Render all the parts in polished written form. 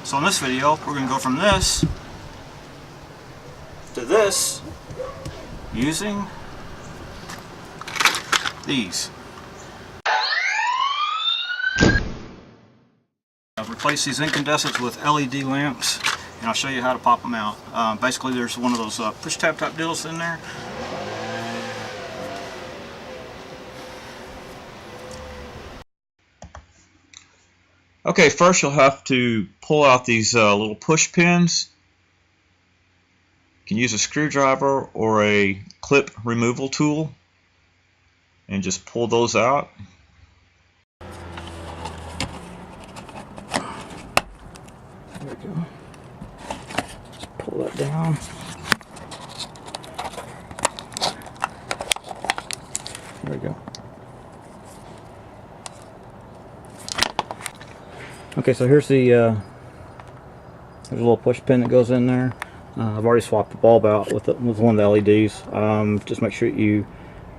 So in this video, we're going to go from this to this using these. I've replaced these incandescents with LED lamps, and I'll show you how to pop them out. Basically, there's one of those push tab type deals in there. Okay, first you'll have to pull out these little push pins. You can use a screwdriver or a clip removal tool and just pull those out. There we go. Just pull that down. There we go. Okay, so here's the there's a little push pin that goes in there. I've already swapped the bulb out with one of the LEDs. Just make sure you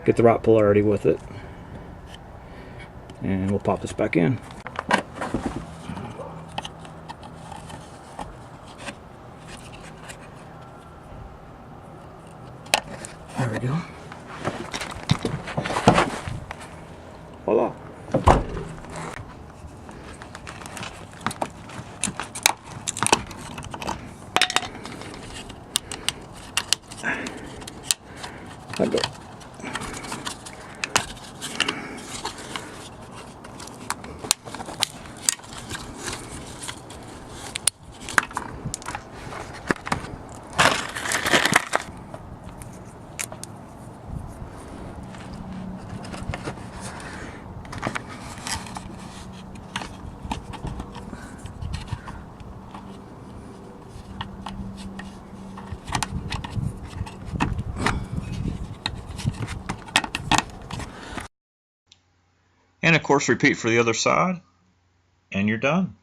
get the right polarity with it, and we'll pop this back in. There we go. Voila. Let go. And of course repeat for the other side, and you're done.